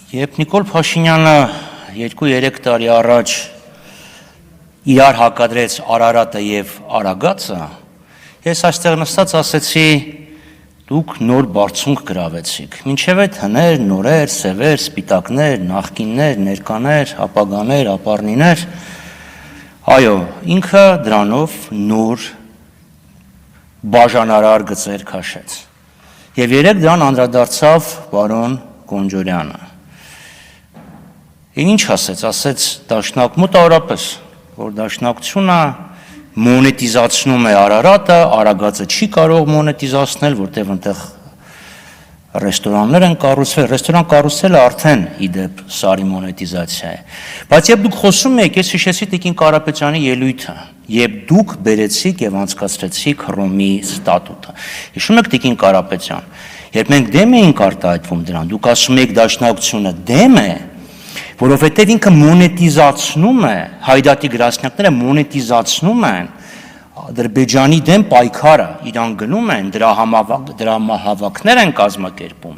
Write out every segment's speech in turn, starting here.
Երբ Նիկոլ Փաշինյանը 2-3 տարի առաջ իրար հակադրեց Արարատը եւ Արագածը, ես այստեղ նստած ասեցի, դուք նոր բարձունք գրավեցիք։ Մինչև այդ հներ, նորեր, սևեր, սպիտակներ, նախկիններ, ներկաներ, ապագաներ, ապառնիներ, այո, ինքը դրանով նոր բաժանարար գծեր քաշեց։ Եվ երեք դրան անդրադարձավ պարոն Կոնջորյանը։ Ինչ ասեց դաշնակ մոտավորապես, որ դաշնակցությունը մոնետիզացնում է Արարատը, Արագածը չի կարող մոնետիզացնել, որտեղ այնտեղ ռեստորաններ են կառուցվել, ռեստորան կառուցելը արդեն իդեպ սարի մոնետիզացիա է։ Բայց երբ դուք խոսում եք, ես հիշեցի Տիկին Կարապետյանի ելույթը, երբ դուք բերեցիք եւ անցկացրեցիք Հռոմի ստատուտը։ Հիշում եք Տիկին Կարապետյան, երբ մենք դեմ էինք արտահայտվում դրան, դուք ասում եք դաշնակցությունը դեմ է, որովհետև ինքը մոնետիզացնում է, հայդատի գրասենյակները մոնետիզացնում են Ադրբեջանի դեմ պայքարը, իրան գնում են, դրա հավաքներ են կազմակերպում,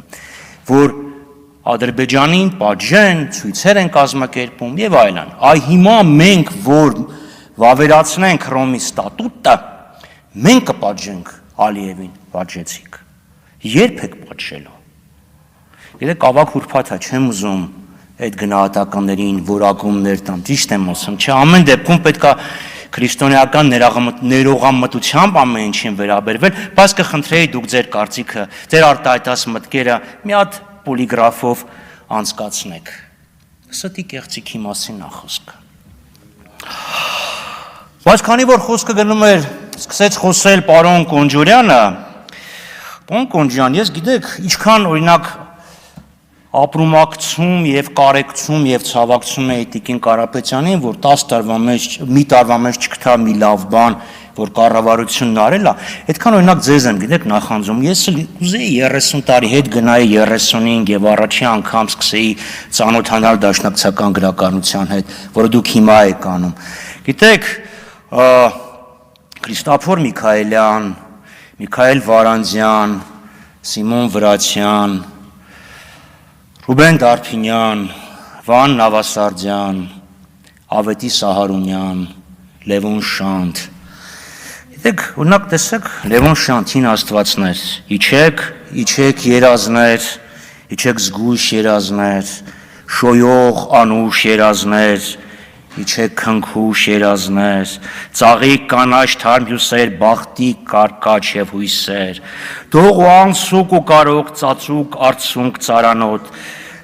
որ Ադրբեջանին պատժեն, ցույցեր են կազմակերպում եւ այլն։ Այ հիմա մենք, որ վավերացնենք Հռոմի ստատուտը, մենք կպատժենք Ալիևին, պատժեցիք։ Երբ եք պատժելու։ Գիտեք, ավակ ուրբաթ է, չեմ ուզում այդ գնահատականներին որակումներ տամ, ճիշտ եմ ասում, չէ, ամեն դեպքում պետք է քրիստոնեական ներողամտությամբ ամեն ինչին վերաբերվել, բայց կխնդրեի դուք ձեր կարծիքը, ձեր արտահայտած մտքերը մի հատ պոլիգրաֆով անցկացնեք։ Ստի կեղծիքի մասին է խոսքը։ Բայց քանի որ խոսքը գնում էր, սկսեց խոսել պարոն Կոնջորյանը, պարոն Կոնջյան, ես գիտեք, ինչքան օրինակ ապրումակցում եւ կարեկցում եւ ցավակցում էի Տիկին Կարապետյանին, որ 10 տարվա մեջ մի տարվա մեջ չգտա մի լավ բան, որ կառավարությունն արել է, այդքան օրինակ ձեզ եմ, գիտեք, նախանձում, ես ուզեի 30 տարի հետ գնայի 35 եւ առաջի անգամ սկսեի ծանոթանալ դաշնակցական գրականության հետ, որը դուք հիմա եք անում։ Գիտեք, Քրիստոֆոր Միքայելյան, Միքայել Վարանձյան, Սիմոն Վրացյան, Ռուբեն Դարփինյան, Վան Նավասարդյան, Ավետի Սահարունյան, Լևոն Շանթ։ Գիտեք, օրինակ տեսեք Լևոն Շանթին աստվածներ, իջեք երազներ, իջեք զգույշ երազներ, շոյող անուշ երազներ, իջեք քնքուշ երազներ, ծաղիկ կանաչ թարմյուսեր, բախտիկ կարկաչ եւ հույսեր, դող ու անսուկ ու կարող ծածուկ արցունք ծարանոտ,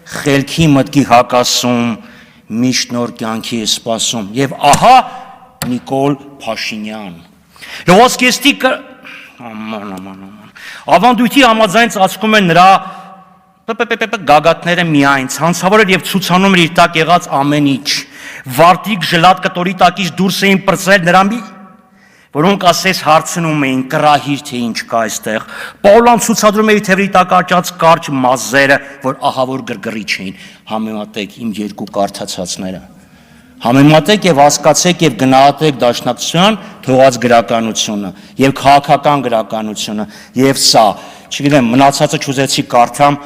խելքի մտքի հակասում, միշտ նոր կյանքի սպասում, եւ ահա Նիկոլ Փաշինյան։ Լողոսկեստի ավանդույթի համաձայն ծածկում են նրա գագաթները միայն, ցանցավոր էր եւ ցուցանում էր իր տակ եղած ամեն ինչ, վարտիկ ժլատ կտորի տակից դուրս էին պրծել նրա որոնք ասես հարցնում էին կրահիր թե ինչ կա այստեղ, Պաուլան ցուցադրում էր թևերի տակ աճած կարճ մազերը, որ ահավոր գրգռիչ էին, համեմատեք իմ երկու կարդացածները, համեմատեք եւ հասկացեք եւ գնահատեք դաշնակցության թողած գրականությունը եւ քաղաքական գրականությունը եւ սա, չգիտեմ, մնացածը չուզեցի կարդամ,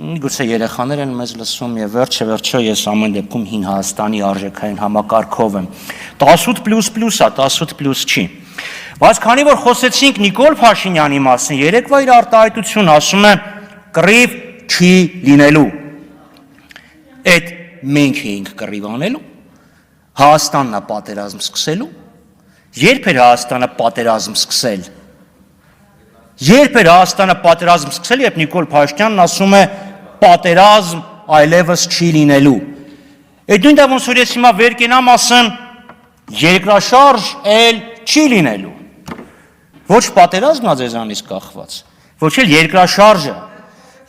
գուցե երեխաներ են մեզ լսում եւ վերջը ես ամեն դեպքում հին Հայաստանի արժեքային համակարգով եմ 18++ է, 18+ չի։ Բայց քանի որ խոսեցինք Նիկոլ Փաշինյանի մասին, երեկվա իր արտահայտությունը ասում է կռիվ չի լինելու։ Այդ մենք էինք կռիվ անելու, Հայաստանն է պատերազմ սկսելու։ Երբ էր Հայաստանը պատերազմ սկսել։ Երբ էր Հայաստանը պատերազմ սկսել, երբ Նիկոլ Փաշինյանն ասում է պատերազմ այլևս չի լինելու։ Այդ նույն դեպքում որ ես հիմա վեր կենամ ասեմ երկրաշարժ էլ չի լինելու։ Ոչ պատերազմն է ձեզանից կախված, ոչ էլ երկրաշարժը։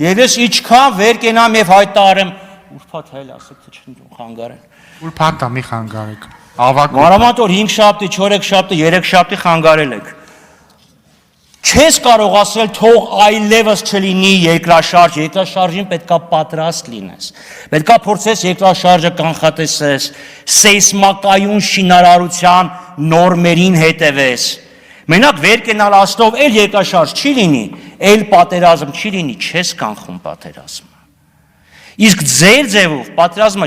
Եվ ես ինչքան վեր կենամ եւ հայտարարեմ, ուրբաթ հել ասեք թե չխանգարեն։ Ուրբաթ մի խանգարեք։ Մանավանդ որ 5 շաբթի, 4 շաբթի, 3 շաբթի խանգարել եք։ Չես կարող ասել թող այլևս չլինի երկրաշարժ, երկրաշարժին պետքա պատրաստ լինես, պետքա փորձես երկրաշարժը կանխատեսես, սեյսմակայուն շինարարության նորմերին հետևես, մենակ վեր կենալ ասելով էլ երկրաշարժ չի լինի, էլ պատերազմ չի լինի, չես կանխում պատերազմը, Իսկ ձեր ձևով պատերազմը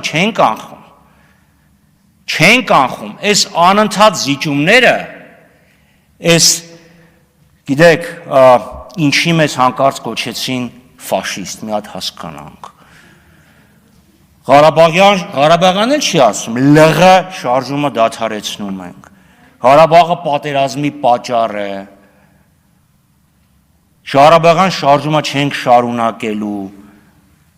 չեն կանխում, այս անընդհատ զիջումները, այս գիտեք, ինչի մեզ հանկարծ կոչեցին ֆաշիստ, մի հատ հասկանանք։ Ղարաբաղյան էլ չի ասում, ԼՂ շարժումը դադարեցնում ենք։ Ղարաբաղը պատերազմի պատճառ է։ Ղարաբաղյան շարժումը չենք շարունակելու։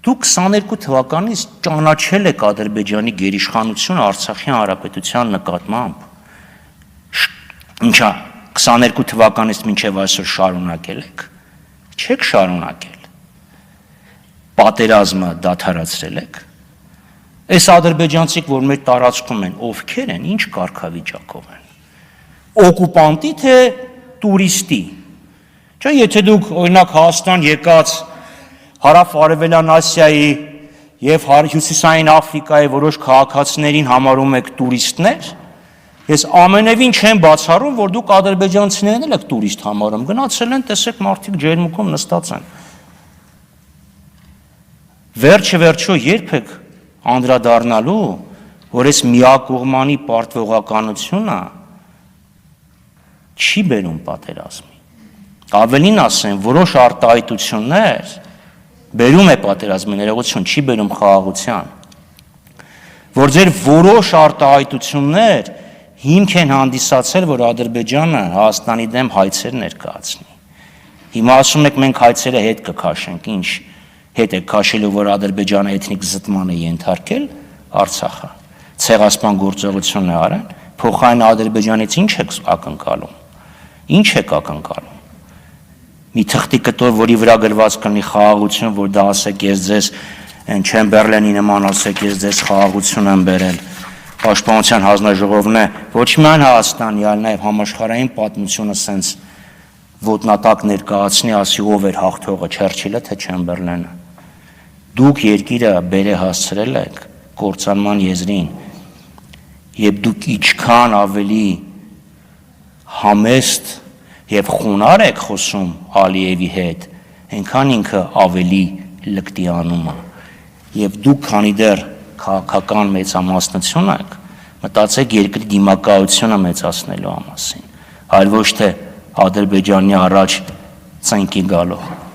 Դուք 22 թվականից ճանաչել եք Ադրբեջանի գերիշխանությունը Արցախի հանրապետության նկատմամբ։ Ինչա 22 թվականից մինչև այսօր շարունակել եք։ Չեք շարունակել։ Պատերազմը դադարացրել եք։ Այս ադրբեջանցիք, որ մեր տարածքում են, ովքեր են, ինչ կարգավիճակով են։ Օկուպանտի թե տուրիստի։ Չէ, եթե դուք օրինակ Հայաստան եկած Հարավ-Արևելյան Ասիայի եւ Հյուսիսային Աֆրիկայի որոշ քաղաքացիներին համարում եք տուրիստներ, ես ամենևին չեմ բացառում, որ դուք ադրբեջանցիներն եք տուրիստ համարում, գնացել են, տեսեք մարդիկ ջերմուկում նստած են։ Վերջը երբ եք անդրադառնալու, որ այս միակողմանի պարտվողականությունը չի բերում պատերազմի։ Ավելին ասեմ, որոշ արտահայտություններ բերում է պատերազմի ներողություն, չի բերում խաղաղության, որ ձեր որոշ արտահայտություններ հիմք են հանդիսացել, որ Ադրբեջանը Հայաստանի դեմ հայցեր ներկայացնի։ Հիմա ասում եք մենք հայցերը հետ կքաշենք, ինչ հետ է քաշելու, որ Ադրբեջանը էթնիկ զտման է ենթարկել Արցախը, ցեղասպան գործողություն է արել, փոխային Ադրբեջանից ինչ եք ակնկալում։ Ինչ եք ակնկալում։ Մի թղթի կտոր, որի վրա գրված կլինի խաղաղություն, որ դա ասեք ես ձեզ Չեմբերլենի նման ասեք ես ձեզ խաղաղություն եմ բերել։ Պաշտպանության հանձնաժողովն է ոչ միայն Հայաստանի, այլ նաև համաշխարհային պատմությունը սենց ոտնատակ ներկայացնի, ասի ով էր հաղթողը, Չերչիլը թե Չեմբերլենը։ Դուք երկիրը բերե հասցրել եք կործանման եզրին, եւ դուք ինչքան ավելի համեստ եւ խոնարհ եք խոսում Ալիևի հետ, այնքան ինքը ավելի լկտի անում է։ Եվ դուք քանի դեռ քաղաքական մեծամասնություն եք, մտածեք երկրի դիմակայությունը մեծացնելու մասին, այլ ոչ թե Ադրբեջանի առաջ ցնկի գալով։